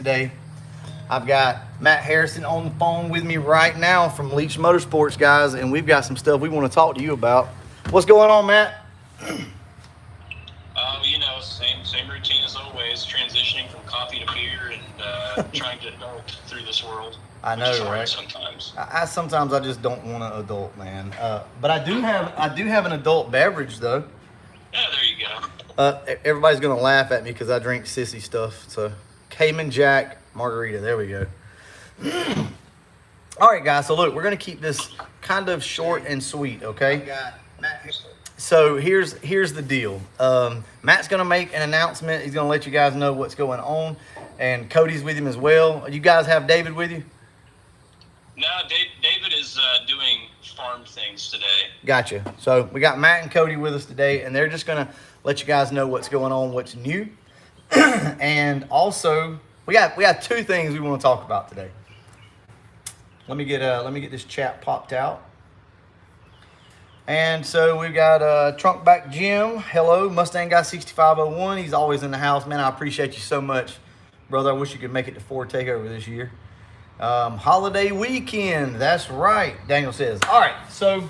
today. I've got Matt Harrison on the phone with me right now from Leech Motorsports, guys, and we've got some stuff we want to talk to you about. What's going on, Matt? Same routine as always. Transitioning from coffee to beer and trying to adult through this world. I Which is know, hard right? sometimes. I sometimes I just don't want an adult, man. But I do have an adult beverage though. Yeah, there you go. Everybody's gonna laugh at me because I drink sissy stuff. So Cayman Jack margarita. There we go. All right, guys. So look, we're gonna keep this kind of short and sweet, okay? So here's the deal. Matt's gonna make an announcement. He's gonna let you guys know what's going on, and Cody's with him as well. You guys have David with you? No, David is doing farm things today. Gotcha. So we got Matt and Cody with us today, and they're just gonna let you guys know what's going on, what's new, and also we got two things we want to talk about today. Let me get this chat popped out. And so we've got Trunk Back Jim. Hello, Mustang Guy 6501. He's always in the house, man. I appreciate you so much, brother. I wish you could make it to Ford Takeover this year. Holiday weekend. That's right, Daniel says. All right, so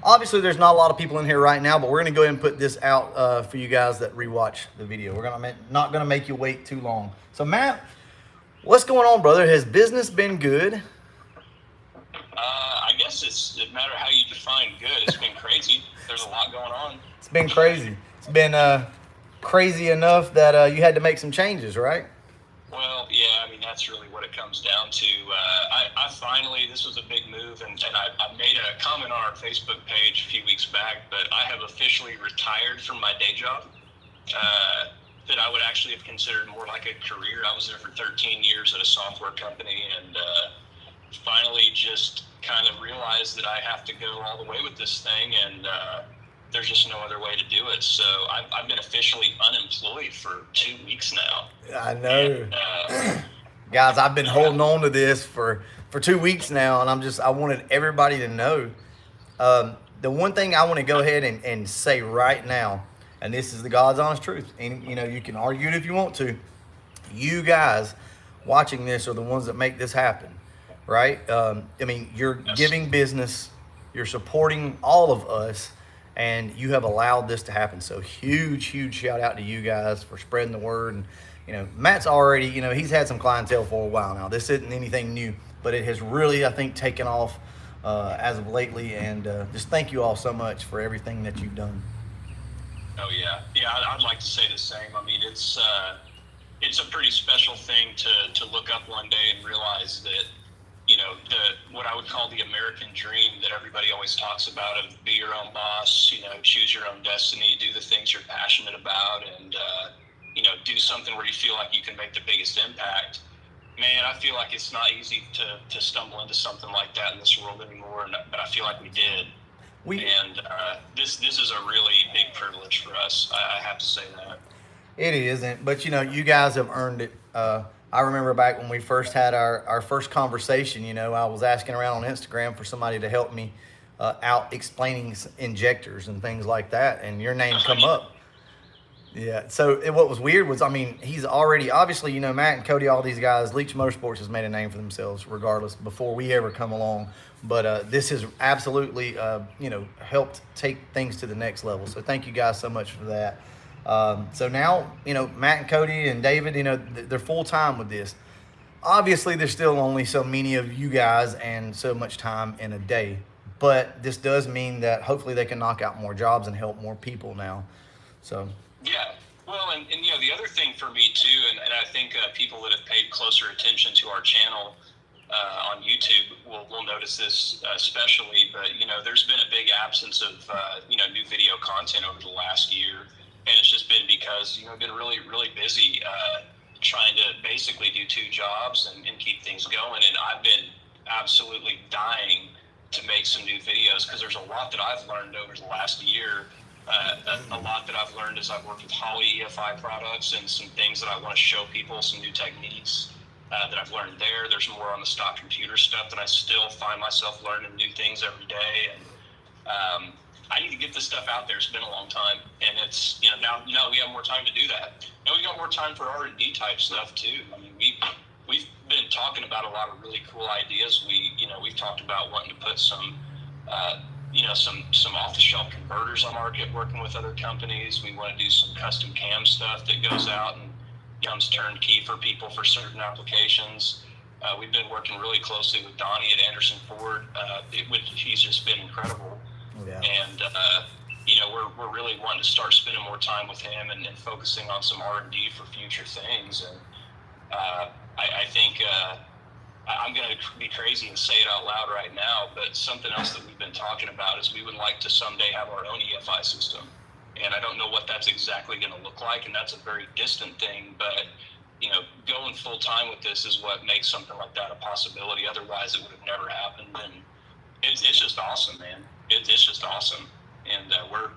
obviously there's not a lot of people in here right now, but we're going to go ahead and put this out for you guys that rewatch the video. We're not going to make you wait too long. So, Matt, what's going on, brother? Has business been good? I guess it matter how you define good. It's been crazy. There's a lot going on. It's been crazy. It's been crazy enough that you had to make some changes, right? Well, yeah, I mean, that's really what it comes down to. I finally, this was a big move, and I made a comment on our Facebook page a few weeks back, but I have officially retired from my day job that I would actually have considered more like a career. I was there for 13 years at a software company, and finally just kind of realized that I have to go all the way with this thing, and there's just no other way to do it. So I've been officially unemployed for 2 weeks now. I know. And, Guys, I've been holding on to this for 2 weeks now, and I wanted everybody to know. The one thing I want to go ahead and say right now, and this is the God's honest truth, and you can argue it if you want to. You guys watching this are the ones that make this happen, right? I mean, you're giving business, you're supporting all of us, and you have allowed this to happen. So huge shout out to you guys for spreading the word. And Matt's already, he's had some clientele for a while now. This isn't anything new, but it has really, I think, taken off as of lately. And just thank you all so much for everything that you've done. oh yeah, I'd like to say the same. I mean, it's a pretty special thing to look up one day and realize that what I would call the American dream that everybody always talks about of be your own boss, choose your own destiny, do the things you're passionate about, and do something where you feel like you can make the biggest impact. Man, I feel like it's not easy to stumble into something like that in this world anymore, but I feel like we did. This is a really big privilege for us. I have to say that. It isn't, but you guys have earned it. I remember back when we first had our first conversation, I was asking around on Instagram for somebody to help me out explaining injectors and things like that, and your name come up. Yeah, so what was weird was, I mean, he's already, obviously, Matt and Cody, all these guys, Leech Motorsports has made a name for themselves regardless before we ever come along. But this has absolutely, helped take things to the next level. So thank you guys so much for that. So now, Matt and Cody and David, they're full time with this. Obviously, there's still only so many of you guys and so much time in a day. But this does mean that hopefully they can knock out more jobs and help more people now. So. Yeah. Well, and the other thing for me too, and I think people that have paid closer attention to our channel on YouTube will notice this especially, but there's been a big absence of new video content over the last year. And it's just been because, I've been really, really busy trying to basically do 2 jobs and keep things going. And I've been absolutely dying to make some new videos because there's a lot that I've learned over the last year. A lot that I've learned as I've worked with Holley EFI products and some things that I want to show people, some new techniques that I've learned there. There's more on the stock computer stuff that I still find myself learning new things every day. And I need to get this stuff out there. It's been a long time, and it's now we have more time to do that. And we got more time for R&D type stuff too. I mean, we've been talking about a lot of really cool ideas. We've talked about wanting to put some some off-the-shelf converters on market, working with other companies. We want to do some custom cam stuff that goes out and becomes turnkey for people for certain applications. We've been working really closely with Donnie at Anderson Ford, which he's just been incredible. Yeah. And we're really wanting to start spending more time with him and focusing on some R&D for future things. And I think I'm going to be crazy and say it out loud right now, but something else that we've been talking about is we would like to someday have our own EFI system. And I don't know what that's exactly going to look like, and that's a very distant thing, but going full time with this is what makes something like that a possibility. Otherwise, it would have never happened. And it's just awesome, man. It's just awesome. And we're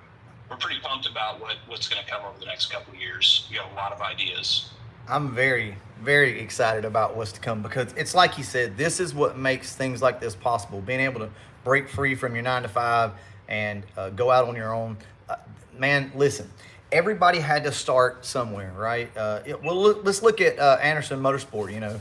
pretty pumped about what's going to come over the next couple of years. We got a lot of ideas. I'm very, very excited about what's to come, because it's like you said, this is what makes things like this possible. Being able to break free from your 9 to 5 and go out on your own. Man, listen, everybody had to start somewhere, right? Let's look at Anderson Motorsport,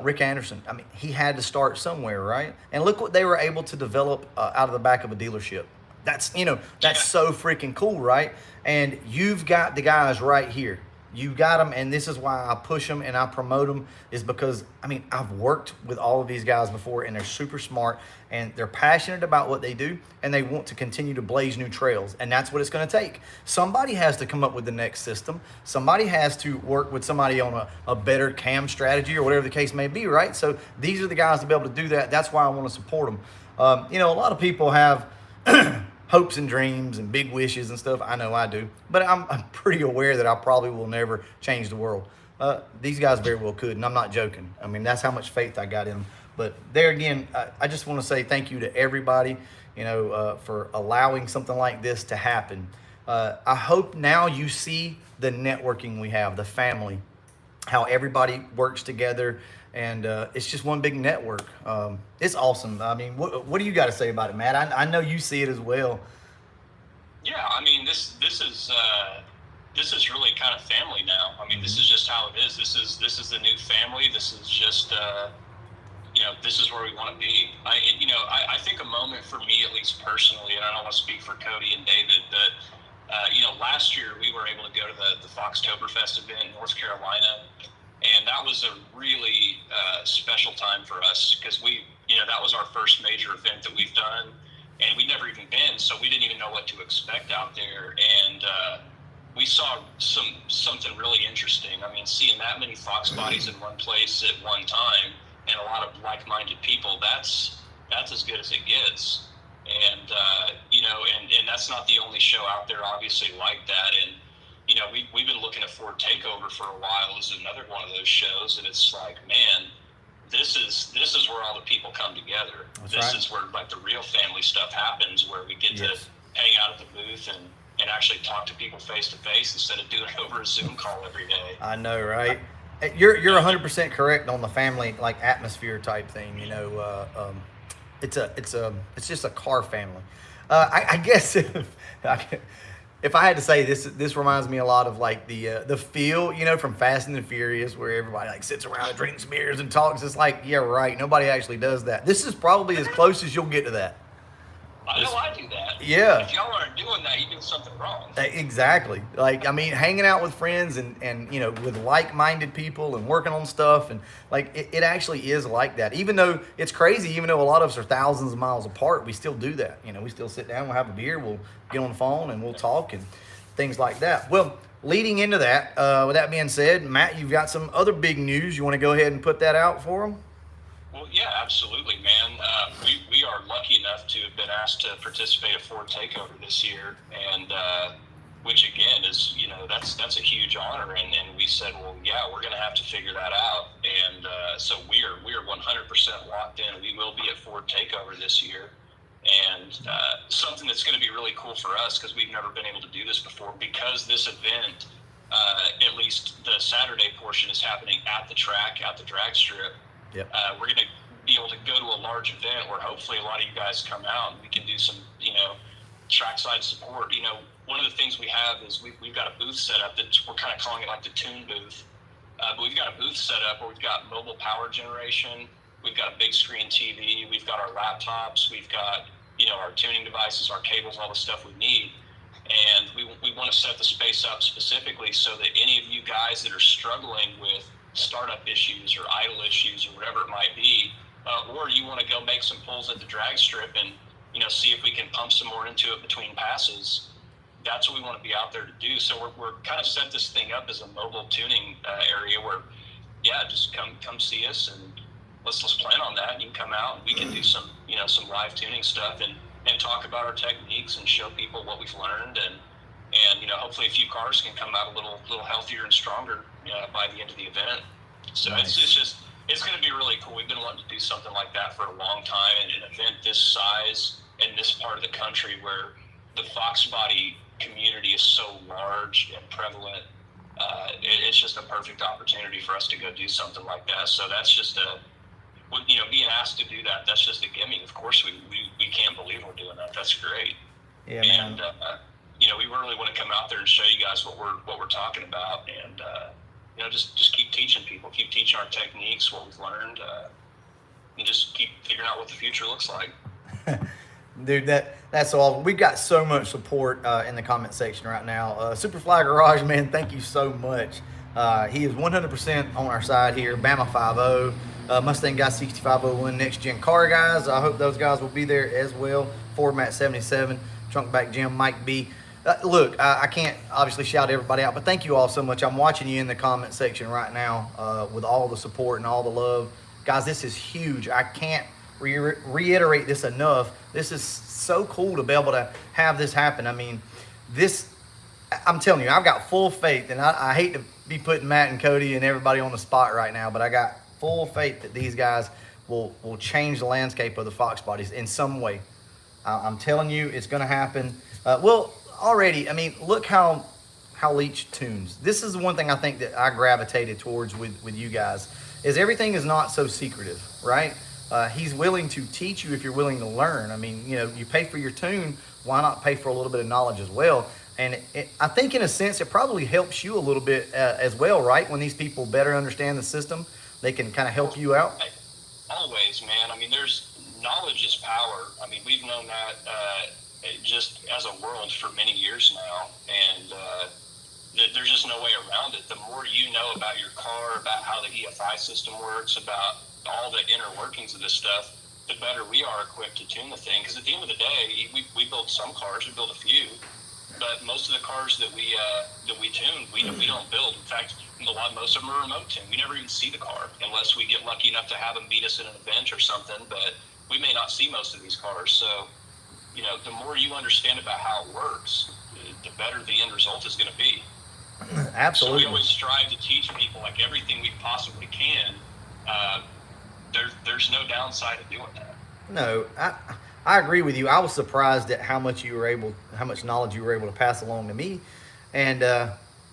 Rick Anderson. I mean, he had to start somewhere, right? And look what they were able to develop out of the back of a dealership. That's so freaking cool, right? And you've got the guys right here. You got them, and this is why I push them and I promote them, is because, I've worked with all of these guys before, and they're super smart, and they're passionate about what they do, and they want to continue to blaze new trails, and that's what it's going to take. Somebody has to come up with the next system. Somebody has to work with somebody on a better cam strategy or whatever the case may be, right? So these are the guys to be able to do that. That's why I want to support them. A lot of people have hopes and dreams and big wishes and stuff. I know I do, but I'm pretty aware that I probably will never change the world. These guys very well could, and I'm not joking. That's how much faith I got in them. But there again, I just want to say thank you to everybody, for allowing something like this to happen. I hope now you see the networking we have, the family, how everybody works together, and it's just one big network. It's awesome. What do you got to say about it, Matt? I know you see it as well. Yeah, this is really kind of family now. This is just how it is. This is the new family. This is just this is where we want to be. I think a moment for me, at least personally, and I don't want to speak for Cody and David, but last year we were able to go to the Foxtoberfest event in North Carolina. And that was a really special time for us, because that was our first major event that we've done, and we'd never even been, so we didn't even know what to expect out there. And we saw something really interesting. Seeing that many Fox bodies in one place at one time, and a lot of like-minded people, that's as good as it gets. And and that's not the only show out there, obviously, like that. And we've been looking at Ford Takeover for a while as another one of those shows, and it's like, man, this is where all the people come together. This is where the real family stuff happens, where we get to hang out at the booth and actually talk to people face to face instead of doing it over a Zoom call every day. I know, right? You're 100% correct on the family atmosphere type thing. It's just a car family. I guess if I had to say this reminds me a lot of the feel, from Fast and the Furious, where everybody sits around and drinks beers and talks. It's yeah, right. Nobody actually does that. This is probably as close as you'll get to that. I know I do that. Yeah. If y'all aren't doing that, you're doing something wrong. Exactly. Hanging out with friends and with like-minded people and working on stuff, and it actually is like that. Even though it's crazy, even though a lot of us are thousands of miles apart, we still do that. We still sit down, we'll have a beer, we'll get on the phone, and we'll talk and things like that. Well, leading into that, with that being said, Matt, you've got some other big news. You want to go ahead and put that out for them? Well, yeah, absolutely, man. We are lucky enough to have been asked to participate at Ford Takeover this year, and which again is, that's a huge honor. And we said, well, yeah, we're going to have to figure that out. And so we're 100% locked in. We will be at Ford Takeover this year, and something that's going to be really cool for us, because we've never been able to do this before, because this event, at least the Saturday portion, is happening at the track, at the drag strip. Yep. We're going to be able to go to a large event where hopefully a lot of you guys come out, and we can do some, trackside support. You know, one of the things we have is we've got a booth set up that we're kind of calling it like the tune booth. But we've got a booth set up where we've got mobile power generation, we've got a big screen TV, we've got our laptops, we've got, you know, our tuning devices, our cables, all the stuff we need. And we want to set the space up specifically so that any of you guys that are struggling with startup issues or idle issues or whatever it might be, or you want to go make some pulls at the drag strip and, you know, see if we can pump some more into it between passes, that's what we want to be out there to do. So we're kind of set this thing up as a mobile tuning area where, yeah, just come see us and let's plan on that. You can come out and we can do some, you know, some live tuning stuff and talk about our techniques and show people what we've learned and you know, hopefully a few cars can come out a little healthier and stronger by the end of the event. So nice. It's going to be really cool. We've been wanting to do something like that for a long time, and an event this size in this part of the country where the Fox body community is so large and prevalent. It's just a perfect opportunity for us to go do something like that. So that's just you know, being asked to do that, that's just a gimme. Of course, we can't believe we're doing that. That's great. Yeah, man. And you know, we really want to come out there and show you guys what we're talking about, and you know, just keep teaching people, keep teaching our techniques, what we've learned, and just keep figuring out what the future looks like. Dude, that's all. We've got so much support in the comment section right now. Superfly Garage, man, thank you so much. He is 100% on our side here. Bama 5.0. Mustang Guy 6501 Next Gen Car Guys. I hope those guys will be there as well. Ford Matt 77, Trunk Back Jim, Mike B. Look, I can't obviously shout everybody out, but thank you all so much. I'm watching you in the comment section right now with all the support and all the love. Guys, this is huge. I can't reiterate this enough. This is so cool to be able to have this happen. I mean, I'm telling you, I've got full faith, and I hate to be putting Matt and Cody and everybody on the spot right now, but I got full faith that these guys will change the landscape of the Fox bodies in some way. I'm telling you, it's going to happen. Well, already, I mean, look how Leech tunes. This is the one thing I think that I gravitated towards with you guys, is everything is not so secretive, right? He's willing to teach you if you're willing to learn. I mean, you know, you pay for your tune, why not pay for a little bit of knowledge as well? And I think in a sense, it probably helps you a little bit as well, right? When these people better understand the system, they can kind of help you out. Always, man. I mean, knowledge is power. I mean, we've known that just as a world for many years now, and there's just no way around it. The more you know about your car, about how the EFI system works, about all the inner workings of this stuff, the better we are equipped to tune the thing. Because at the end of the day, we build some cars, we build a few, but most of the cars that we tune, we don't build. In fact, most of them are remote tuned. We never even see the car unless we get lucky enough to have them meet us at an event or something. But we may not see most of these cars. So, you know, the more you understand about how it works, the better the end result is going to be. Absolutely. So we always strive to teach people like everything we possibly can. There's no downside of doing that. No, I agree with you. I was surprised at how much knowledge you were able to pass along to me, and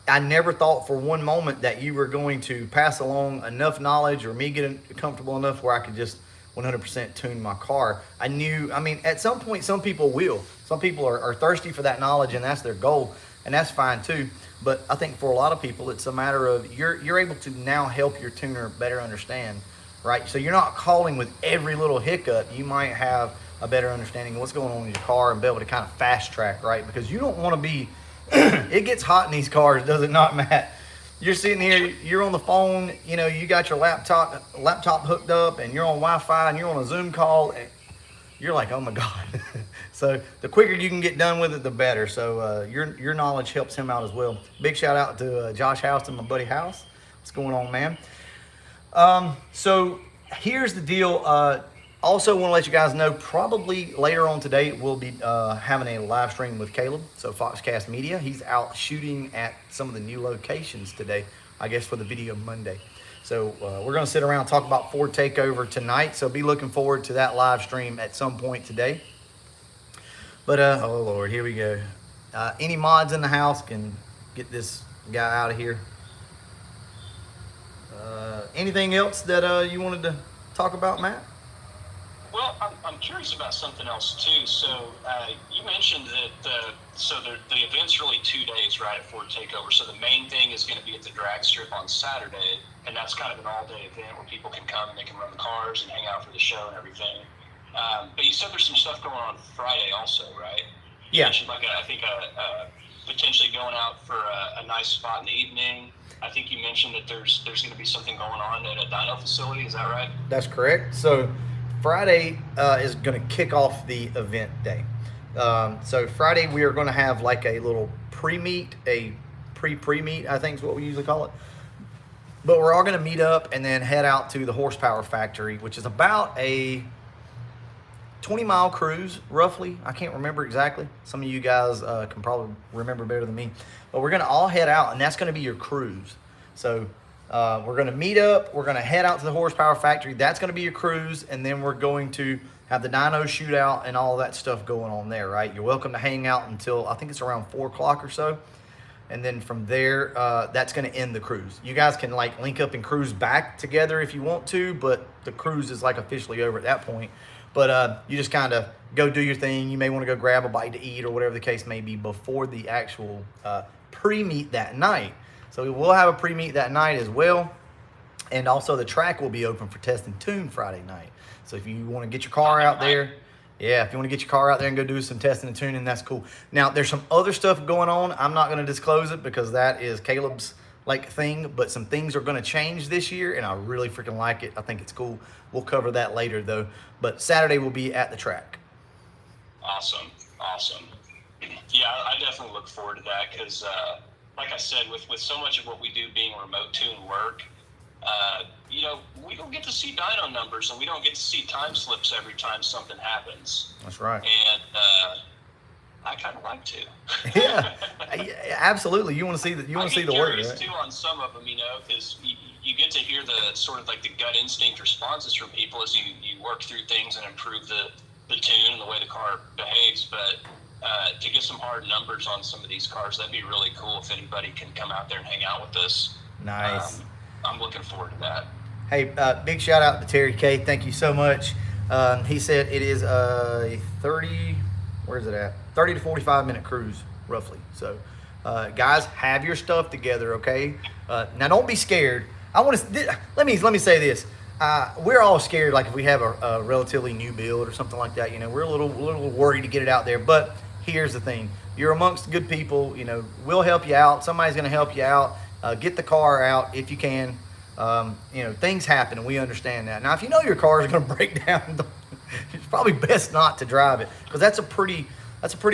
I never thought for one moment that you were going to pass along enough knowledge or me getting comfortable enough where I could just 100% tune my car. I mean, at some point, some people will. Some people are thirsty for that knowledge, and that's their goal, and that's fine too. But I think for a lot of people, it's a matter of you're able to now help your tuner better understand, right? So you're not calling with every little hiccup. You might have a better understanding of what's going on in your car and be able to kind of fast track, right? Because you don't want to be, it gets hot in these cars, does it not, Matt? You're sitting here, you're on the phone, you know, you got your laptop hooked up and you're on Wi-Fi and you're on a Zoom call and you're like, oh my God. So the quicker you can get done with it, the better. So your knowledge helps him out as well. Big shout out to Josh Houston, my buddy House. What's going on, man? So here's the deal. Also want to let you guys know, probably later on today, we'll be having a live stream with Caleb, so Foxcast Media. He's out shooting at some of the new locations today, I guess for the video Monday. So we're going to sit around and talk about Ford Takeover tonight, so be looking forward to that live stream at some point today. But, oh Lord, here we go. Any mods in the house can get this guy out of here. Anything else that you wanted to talk about, Matt? Well, I'm curious about something else too. So you mentioned that the event's really 2 days, right, at Ford Takeover. So the main thing is going to be at the drag strip on Saturday, and that's kind of an all-day event where people can come and they can run the cars and hang out for the show and everything. But you said there's some stuff going on Friday also, right? You mentioned potentially going out for a nice spot in the evening. I think you mentioned that there's going to be something going on at a dyno facility. Is that right? That's correct. So Friday is going to kick off the event day. So Friday we are going to have like a little pre-meet, a pre-meet, I think is what we usually call it. But we're all going to meet up and then head out to the Horsepower Factory, which is about a 20-mile cruise, roughly. I can't remember exactly. Some of you guys can probably remember better than me. But we're going to all head out, and that's going to be your cruise. So we're going to meet up. We're going to head out to the Horsepower Factory. That's going to be your cruise, and then we're going to have the dyno shootout and all that stuff going on there, right? You're welcome to hang out until, I think it's around 4 o'clock or so. And then from there, that's going to end the cruise. You guys can like link up and cruise back together if you want to, but the cruise is like officially over at that point. But you just kind of go do your thing. You may want to go grab a bite to eat or whatever the case may be before the actual pre-meet that night. So we will have a pre-meet that night as well. And also the track will be open for test and tune Friday night. So if you want to get your car out there, if you want to get your car out there and go do some testing and tuning, that's cool. Now, there's some other stuff going on. I'm not going to disclose it because that is Caleb's thing, but some things are going to change this year, and I really freaking like it. I think it's cool. We'll cover that later, though. But Saturday we'll be at the track. Awesome. Yeah, I definitely look forward to that because, like I said, with so much of what we do being remote tune work, we don't get to see dyno numbers, and we don't get to see time slips every time something happens. That's right. And I kind of like to. Yeah, absolutely. You want to see the work, right? I'm curious too on some of them, because you get to hear the sort of like the gut instinct responses from people as you work through things and improve the tune and the way the car behaves. But to get some hard numbers on some of these cars, that'd be really cool if anybody can come out there and hang out with us. Nice. I'm looking forward to that. Hey, big shout out to Terry K. Thank you so much. He said it is a 30 to 45 minute cruise, roughly. So, guys, have your stuff together, okay? Now, don't be scared. Let me say this. We're all scared, like if we have a relatively new build or something like that. We're a little worried to get it out there. But here's the thing: you're amongst good people. We'll help you out. Somebody's going to help you out. Get the car out if you can. Things happen, and we understand that. Now, if you know your car is going to break down, it's probably best not to drive it because that's a pretty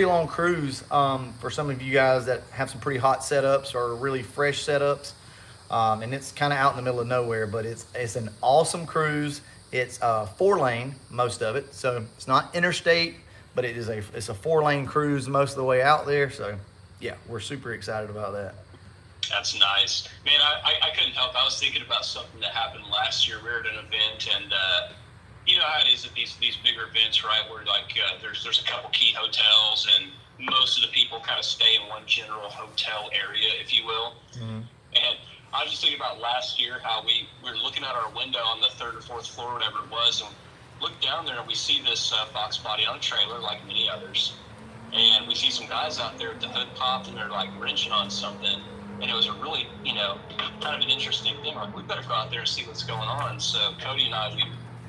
long cruise for some of you guys that have some pretty hot setups or really fresh setups. And it's kind of out in the middle of nowhere, but it's an awesome cruise. It's 4-lane, most of it, so it's not interstate, but it's a 4-lane cruise most of the way out there. So yeah, we're super excited about that. That's nice, man. I couldn't help. I was thinking about something that happened last year. We were at an event, and you know how it is at these bigger events, right? Where there's a couple key hotels, and most of the people kind of stay in one general hotel area, if you will. Mm-hmm. And I was just thinking about last year how we were looking out our window on the 3rd or 4th floor, whatever it was, and look down there and we see this box body on a trailer like many others, and we see some guys out there at the hood popped and they're like wrenching on something. And it was a really, kind of an interesting thing. Like, we better go out there and see what's going on. So Cody and I,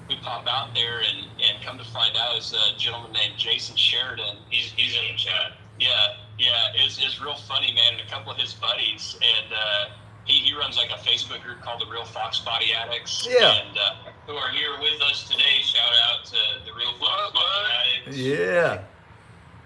we pop out there and come to find out is a gentleman named Jason Sheridan. He's in the chat. Yeah. It's real funny, man. And a couple of his buddies. And he runs like a Facebook group called The Real Fox Body Addicts. Yeah. And who are here with us today. Shout out to The Real Fox Body Addicts. Yeah.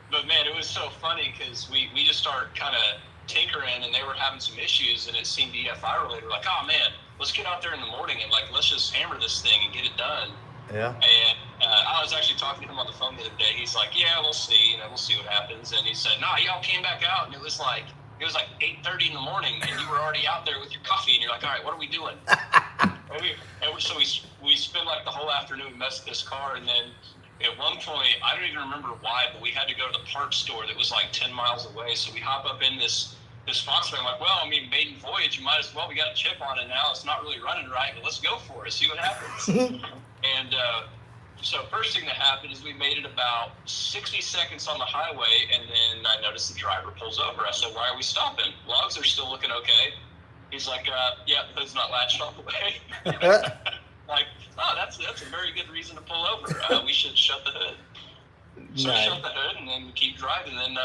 But, man, it was so funny because we just started kind of tinkering, and they were having some issues, and it seemed EFI related. Like, oh man, let's get out there in the morning and let's just hammer this thing and get it done. Yeah. And I was actually talking to him on the phone the other day. He's like, yeah, we'll see. We'll see what happens. And he said, no, y'all came back out, and it was like 8:30 in the morning, and you were already out there with your coffee, and you're like, all right, what are we doing? So we spent like the whole afternoon messing this car, and then at one point, I don't even remember why, but we had to go to the parts store that was like 10 miles away. So we hop up in this Fox van. I'm like, well, maiden voyage, you might as well. We got a chip on it now. It's not really running right, but let's go for it. See what happens. And So first thing that happened is we made it about 60 seconds on the highway, and then I noticed the driver pulls over. I said, "Why are we stopping? Logs are still looking okay." He's like, "Yeah, the hood's not latched all the way." Like, oh, that's a very good reason to pull over. We should shut the hood. So Nice. shut the hood and then keep driving. Then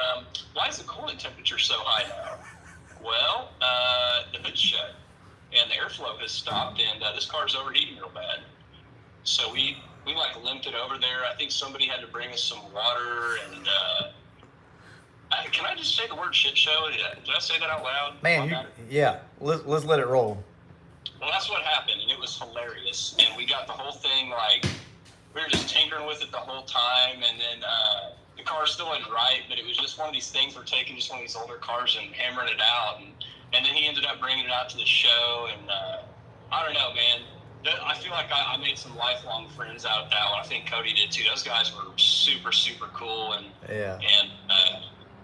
why is the coolant temperature so high now? Well, the hood's shut and the airflow has stopped, and this car's overheating real bad. So we like limped it over there. I think somebody had to bring us some water, and can I just say the word shit show? Did I say that out loud? Man, yeah. Let's let it roll. Well, that's what happened, and it was hilarious. And we got the whole thing, like, we were just tinkering with it the whole time, and then the car still wasn't right, but it was just one of these things, we're taking just one of these older cars and hammering it out, and then he ended up bringing it out to the show, and I don't know, man. I feel like I made some lifelong friends out of that one. I think Cody did too. Those guys were super, super cool, and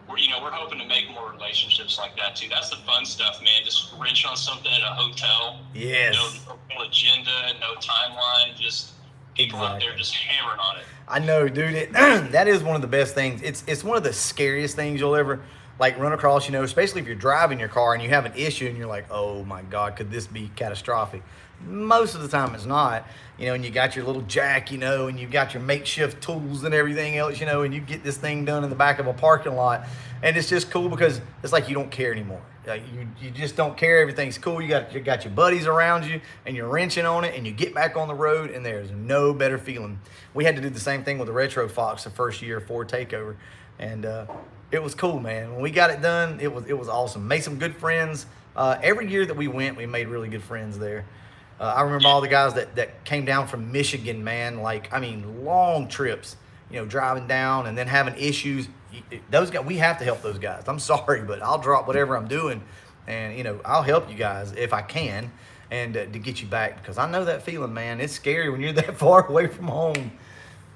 we're hoping to make more relationships like that too. That's the fun stuff, man. Just wrench on something at a hotel. Yes. No agenda, no timeline. Just people out there just hammering on it. I know, dude. That is one of the best things. It's one of the scariest things you'll ever like run across. You know, especially if you're driving your car and you have an issue and you're like, oh my God, could this be catastrophic? Most of the time it's not, you know, and you got your little jack, you know, and you've got your makeshift tools and everything else, you know, and you get this thing done in the back of a parking lot, and it's just cool because it's like you don't care anymore. Like you just don't care. Everything's cool. You got your buddies around you, and you're wrenching on it, and you get back on the road, and there's no better feeling. We had to do the same thing with the Retro Fox the first year Ford Takeover, and it was cool, man. When we got it done, it was awesome. Made some good friends. Every year that we went, we made really good friends there. I remember all the guys that came down from Michigan, man. Like, I mean, long trips, you know, driving down and then having issues. Those guys, we have to help those guys. I'm sorry, but I'll drop whatever I'm doing, and you know, I'll help you guys if I can, and to get you back, because I know that feeling, man. It's scary when you're that far away from home,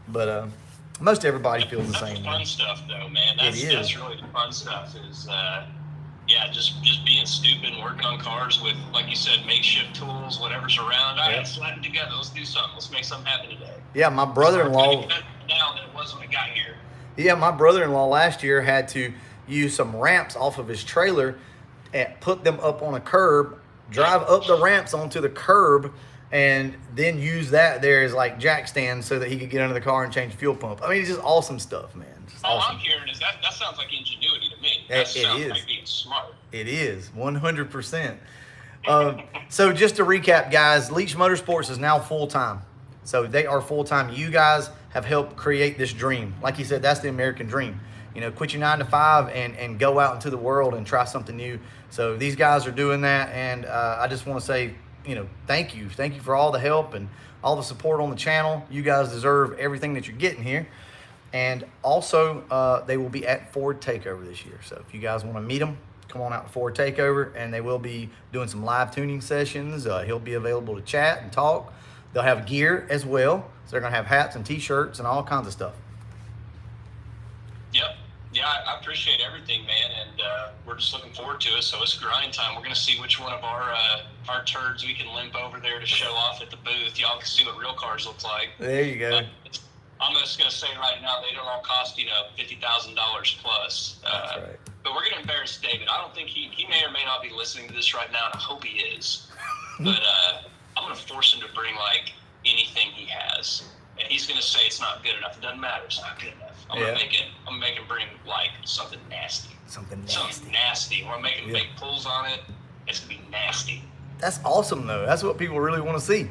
but most everybody feels the same. That's the fun stuff, though, man. That's really the fun stuff. Is just being stupid and working on cars with, like you said, makeshift tools, whatever's around. All right, slap it together. Let's do something. Let's make something happen today. Yeah, my brother-in-law. Now than it was when I got here. Yeah, my brother-in-law last year had to use some ramps off of his trailer and put them up on a curb, drive up the ramps onto the curb, and then use that there as like jack stand so that he could get under the car and change the fuel pump. I mean, it's just awesome stuff, man. Just all awesome. I'm hearing is that sounds like ingenuity to me. That sounds like being smart. It is, 100%. So just to recap, guys, Leech Motorsports is now full-time. So they are full-time. You guys have helped create this dream. Like you said, that's the American dream. You know, quit your 9 to 5 and go out into the world and try something new. So these guys are doing that, and I just want to say, you know, thank you. Thank you for all the help and all the support on the channel. You guys deserve everything that you're getting here. And also, they will be at Ford Takeover this year. So if you guys want to meet them, come on out to Ford Takeover, and they will be doing some live tuning sessions. He'll be available to chat and talk. They'll have gear as well. So they're going to have hats and T-shirts and all kinds of stuff. Yep. Yeah, I appreciate everything, man, and we're just looking forward to it. So it's grind time. We're going to see which one of our turds we can limp over there to show off at the booth. Y'all can see what real cars look like. There you go. I'm just going to say right now, they don't all cost, you know, $50,000 plus. That's right. But we're going to embarrass David. I don't think he may or may not be listening to this right now, and I hope he is. But I'm going to force him to bring, like, anything he has. And he's going to say it's not good enough. It doesn't matter. It's not good enough. I'm going to make him bring, like, something nasty. Something nasty. I'm going to make him make pulls on it. It's going to be nasty. That's awesome, though. That's what people really want to see.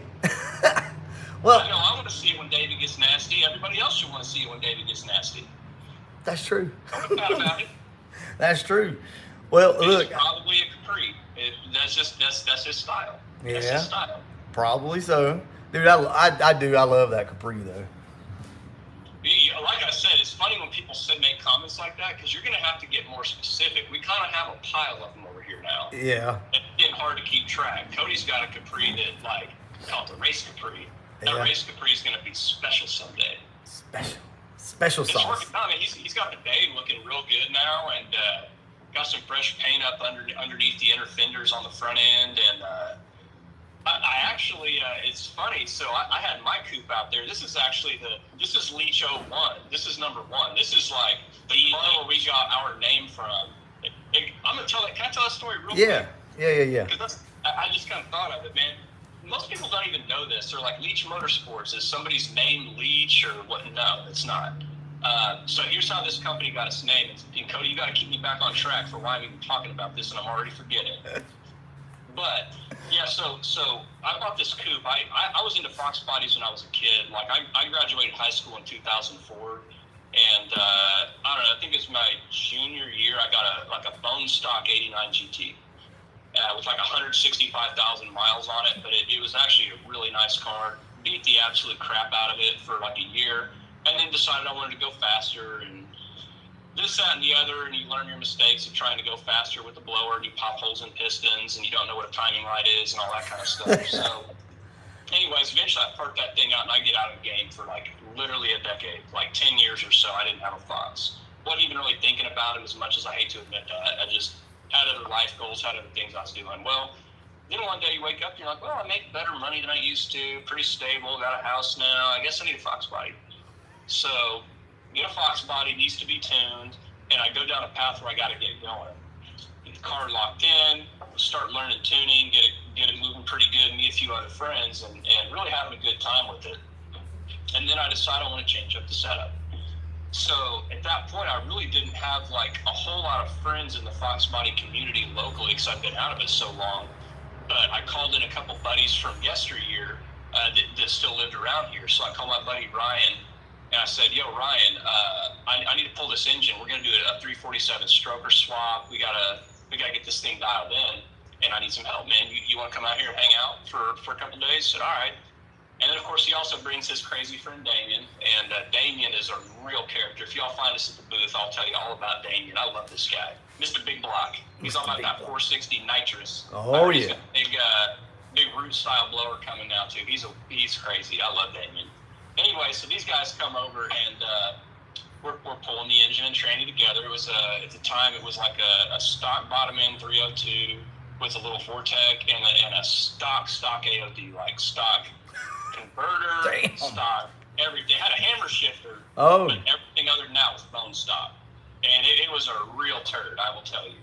Well, I know. I want to see it when David gets nasty. Everybody else should want to see it when David gets nasty. That's true. Don't be mad about it. That's true. Well, look. It's probably a Capri. That's his style. Yeah. That's his style. Probably so. Dude, I do. I love that Capri, though. Like I said, it's funny when people make comments like that, because you're going to have to get more specific. We kind of have a pile of them over here now. Yeah. It's getting hard to keep track. Cody's got a Capri that, like, called the race Capri. That race Capri is going to be special someday. Special sauce. It's working. I mean, he's got the day looking real good now, and got some fresh paint up underneath the inner fenders on the front end, and I actually, it's funny. So I had my coupe out there. This is Leech 01. This is number 1. This is like the model we got our name from. I'm gonna tell it. Can I tell a story real quick? Yeah. Because I just kind of thought of it, man. Most people don't even know this. They're like, Leech Motorsports, is somebody's name Leech or what? No, it's not. So here's how this company got its name. And Cody, you got to keep me back on track for why I'm even talking about this, and I'm already forgetting. But yeah, so I bought this coupe. I was into Fox bodies when I was a kid. Like I graduated high school in 2004, and I don't know. I think it was my junior year. I got a bone stock '89 GT. With like 165,000 miles on it, but it was actually a really nice car. Beat the absolute crap out of it for like a year, and then decided I wanted to go faster and this, that, and the other, and you learn your mistakes of trying to go faster with the blower, and you pop holes in pistons, and you don't know what a timing light is, and all that kind of stuff. So, anyways, eventually I parked that thing out, and I get out of the game for like literally a decade, like 10 years or so. I didn't have a Fox. Wasn't even really thinking about it as much as I hate to admit that. I just had other life goals, had other things I was doing. Well, then one day you wake up, and you're like, well, I make better money than I used to, pretty stable, got a house now. I guess I need a Fox body. So, get a Fox body, needs to be tuned, and I go down a path where I got to get it going. Get the car locked in, start learning tuning, get it moving pretty good, meet a few other friends, and really having a good time with it. And then I decide I want to change up the setup. So at that point, I really didn't have like a whole lot of friends in the Fox body community locally because I've been out of it so long. But I called in a couple buddies from yesteryear that still lived around here. So I called my buddy Ryan, and I said, yo, Ryan, I need to pull this engine. We're going to do a 347 stroker swap. We gotta get this thing dialed in, and I need some help, man. You want to come out here and hang out for a couple of days? I said, all right. And then, of course, he also brings his crazy friend Damien, and Damien is a real character. If y'all find us at the booth, I'll tell you all about Damien. I love this guy. Mr. Big Block. He's on about that 460 nitrous. Oh, He's yeah. got a big root-style blower coming now, too. He's crazy. I love Damien. Anyway, so these guys come over, and we're pulling the engine and tranny together. It was at the time, it was like a stock bottom-end 302 with a little Vortec and a stock AOD, like stock converter, stock, everything. Had a hammer shifter, but everything other than that was bone stock. And it was a real turd, I will tell you.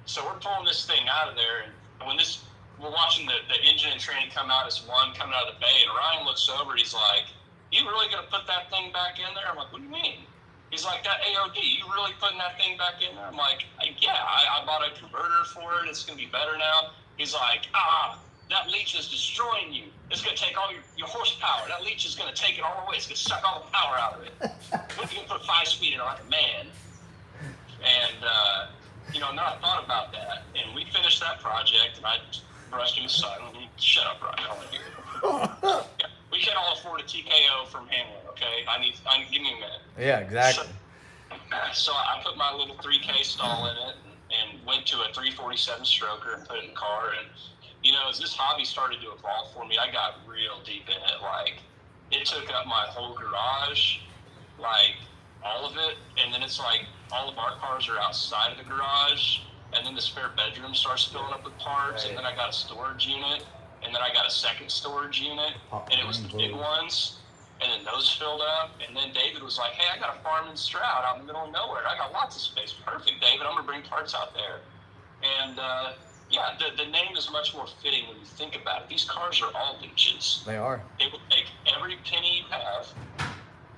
So we're pulling this thing out of there, and we're watching the engine and tranny come out as one coming out of the bay, and Ryan looks over and he's like, you really going to put that thing back in there? I'm like, what do you mean? He's like, that AOD, you really putting that thing back in there? I'm like, yeah, I bought a converter for it. It's going to be better now. He's like, that Leech is destroying you. It's going to take all your horsepower. That Leech is going to take it all away. It's going to suck all the power out of it. What if you can put 5-speed in it like a man? And, then I thought about that. And we finished that project, and I brushed him aside. Shut up, Ryan. I don't want to hear it. We can't all afford a TKO from Hamlin, okay? Give me a minute. Yeah, exactly. So I put my little 3K stall in it and went to a 347 stroker and put it in the car. And, as this hobby started to evolve for me, I got real deep in it. Like, it took up my whole garage, like, all of it. And then it's like all of our cars are outside of the garage. And then the spare bedroom starts filling up with parts. Right. And then I got a storage unit. And then I got a second storage unit, and it was the big ones, and then those filled up. And then David was like, hey, I got a farm in Stroud out in the middle of nowhere. I got lots of space. Perfect, David. I'm going to bring parts out there. And, the name is much more fitting when you think about it. These cars are all leeches. They are. They will take every penny you have.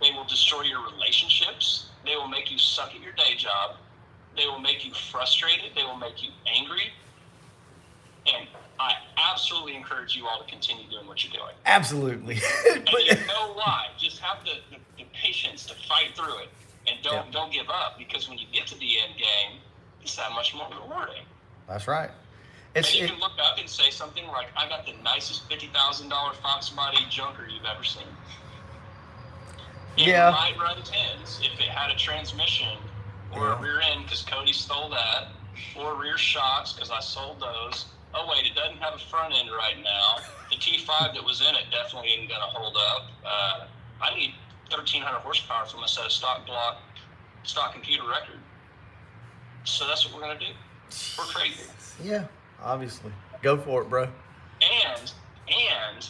They will destroy your relationships. They will make you suck at your day job. They will make you frustrated. They will make you angry. And I absolutely encourage you all to continue doing what you're doing. Absolutely. And you know why. Just have the patience to fight through it. And don't give up, because when you get to the end game, it's that much more rewarding. That's right. And you can look up and say something like, I got the nicest $50,000 Fox body junker you've ever seen. It might run 10s if it had a transmission or a rear end, because Cody stole that, or rear shocks, because I sold those. Oh, wait, it doesn't have a front end right now. The T5 that was in it definitely isn't going to hold up. I need 1,300 horsepower from a set of stock computer record. So that's what we're going to do. We're crazy. Yeah, obviously. Go for it, bro. And And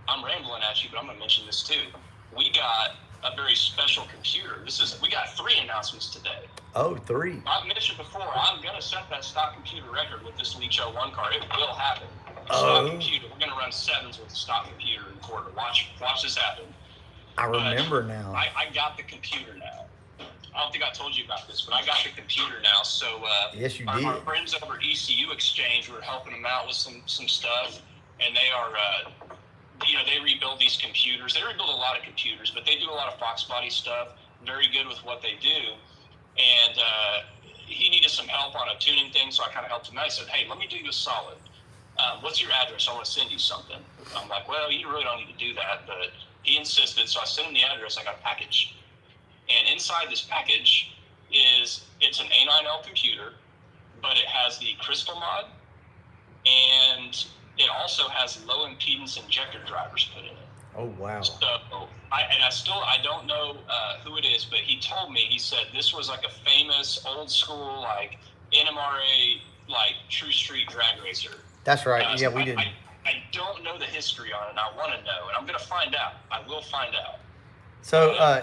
I'm rambling at you, but I'm going to mention this too. We got a very special computer. We got 3 announcements today. Oh, 3. I've mentioned before, I'm going to set that stock computer record with this Leech 01 car. It will happen. Stock computer. We're going to run 7s with the stock computer in quarter. Watch this happen. I remember now. I got the computer now. I don't think I told you about this, but I got the computer now. So yes, you did. Our friends over at ECU Exchange, we're helping them out with some stuff, and they are, they rebuild these computers. They rebuild a lot of computers, but they do a lot of Fox body stuff. Very good with what they do, and he needed some help on a tuning thing, so I kind of helped him out. I said, "Hey, let me do you a solid. What's your address? I want to send you something." I'm like, "Well, you really don't need to do that," but he insisted, so I sent him the address. I got a package. And inside this package it's an A9L computer, but it has the crystal mod, and it also has low impedance injector drivers put in it. Oh, wow. So I don't know who it is, but he told me, he said this was like a famous old school, like NMRA, like true street drag racer. That's right. Yeah, we did. I don't know the history on it, and I want to know, and I'm going to find out. I will find out. So,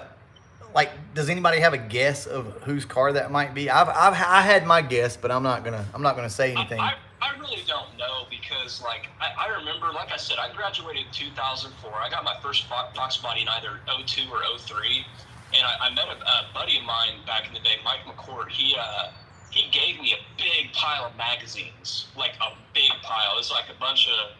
does anybody have a guess of whose car that might be? I had my guess, but I'm not gonna say anything. I really don't know, because I remember, like I said, I graduated in 2004. I got my first Fox body in either 02 or 03, and I met a buddy of mine back in the day, Mike McCord. He gave me a big pile of magazines, like a big pile. It's like a bunch of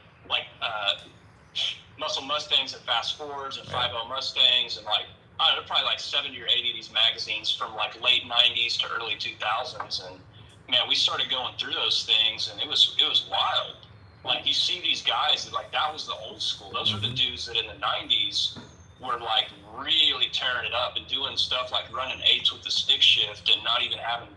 Muscle Mustangs and Fast Fords and 5.0 Mustangs, and there are probably 70 or 80 of these magazines from late 90s to early 2000s. And man, we started going through those things, and it was wild. You see these guys that was the old school. Those were the dudes that in the 90s were really tearing it up and doing stuff like running 8s with the stick shift and not even having,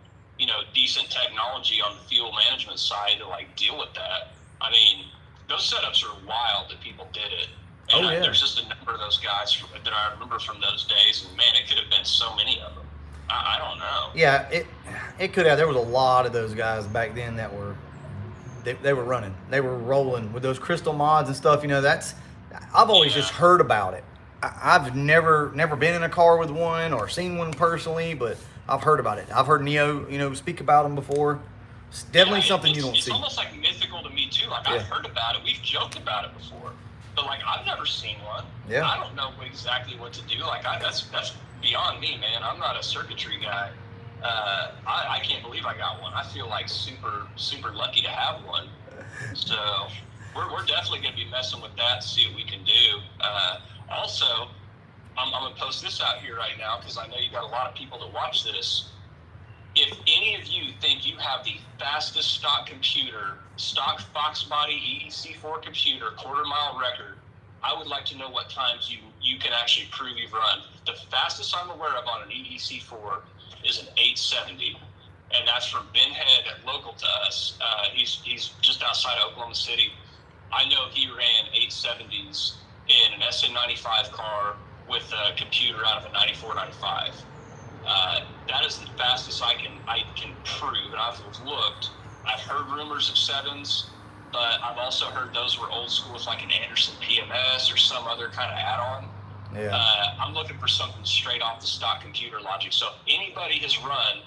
decent technology on the fuel management side to deal with that. I mean, those setups are wild that people did it. And there's just a number of those guys that I remember from those days, and man, it could have been so many of them. I don't know. Yeah, it could have. There was a lot of those guys back then that were they were running, they were rolling with those crystal mods and stuff. I've always just heard about it. I've never been in a car with one or seen one personally, but I've heard about it. I've heard Neo, speak about them before. It's definitely something you don't see. It's almost mythical to me too. I've heard about it. We've joked about it before. But I've never seen one. Yeah. I don't know exactly what to do. That's beyond me, man. I'm not a circuitry guy. I can't believe I got one. I feel super lucky to have one. So we're definitely going to be messing with that, see what we can do. Also, I'm going to post this out here right now, because I know you got a lot of people that watch this. If any of you think you have the fastest stock Fox body EEC4 computer, quarter-mile record, I would like to know what times you can actually prove you've run. The fastest I'm aware of on an EEC4 is an 870, and that's from Ben Head, local to us. He's just outside of Oklahoma City. I know he ran 870s in an SN95 car with a computer out of a 94, 95. That is the fastest I can prove, and I've looked. I've heard rumors of 7s, but I've also heard those were old school with an Anderson PMS or some other kind of add-on. Yeah. I'm looking for something straight off the stock computer logic. So if anybody has run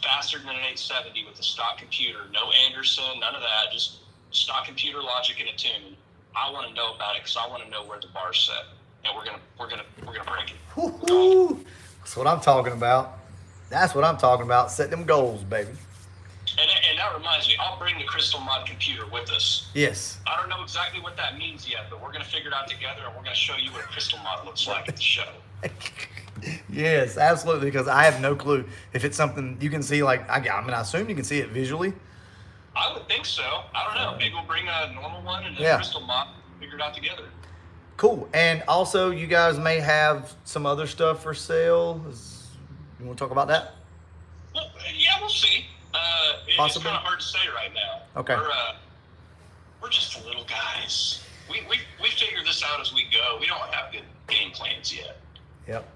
faster than an 870 with a stock computer, no Anderson, none of that, just stock computer logic and a tune, I want to know about it, because I want to know where the bar's set, and we're gonna break it. Woo-hoo. That's what I'm talking about. Set them goals, baby. And that reminds me, I'll bring the Crystal Mod computer with us. Yes. I don't know exactly what that means yet, but we're going to figure it out together, and we're going to show you what a Crystal Mod looks like at the show. Yes, absolutely, because I have no clue if it's something you can see. I assume you can see it visually. I would think so. I don't know. Maybe we'll bring a normal one and a Crystal Mod, figure it out together. Cool. And also, you guys may have some other stuff for sale. You want to talk about that? Well, yeah, we'll see. It's kind of hard to say right now. Okay. We're just little guys. We figure this out as we go. We don't have good game plans yet. Yep.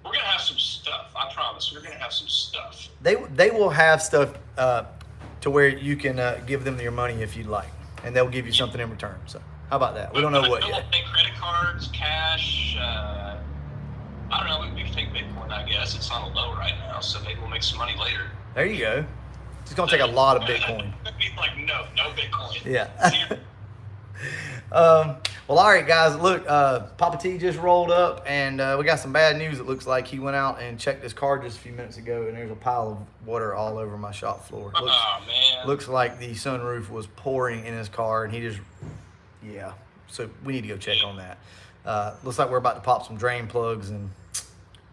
We're gonna have some stuff. I promise. We're gonna have some stuff. They will have stuff to where you can give them your money if you'd like, and they'll give you something in return. So. How about that? We don't know what We'll yet. take credit cards, cash. I don't know. We can take Bitcoin, I guess. It's on a low right now, so maybe we'll make some money later. There you go. It's gonna take a lot of Bitcoin. Be like, no Bitcoin. Yeah. Well, all right, guys. Look, Papa T just rolled up, and we got some bad news. It looks like he went out and checked his car just a few minutes ago, and there's a pile of water all over my shop floor. Oh man. Looks like the sunroof was pouring in his car, and he just, yeah. So we need to go check on that. Looks like we're about to pop some drain plugs and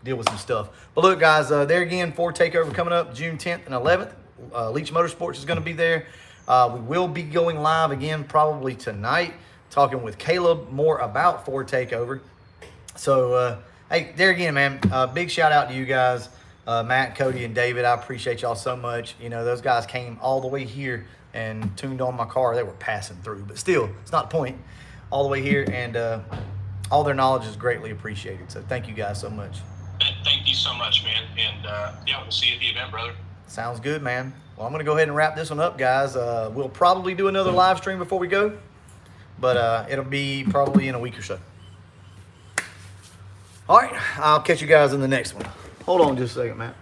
deal with some stuff. But look, guys, there again, Ford Takeover coming up June 10th and 11th. Leech Motorsports is going to be there. We will be going live again probably tonight, talking with Caleb more about Ford Takeover. So, hey, there again, man, big shout out to you guys, Matt, Cody, and David. I appreciate y'all so much. You know, those guys came all the way here and tuned on my car. They were passing through, but still, it's not the point. All the way here, and all their knowledge is greatly appreciated. So thank you guys so much. Thank you so much, man. And yeah, we'll see you at the event, brother. Sounds good, man. Well, I'm going to go ahead and wrap this one up, guys. We'll probably do another live stream before we go, but it'll be probably in a week or so. All right, I'll catch you guys in the next one. Hold on just a second, Matt.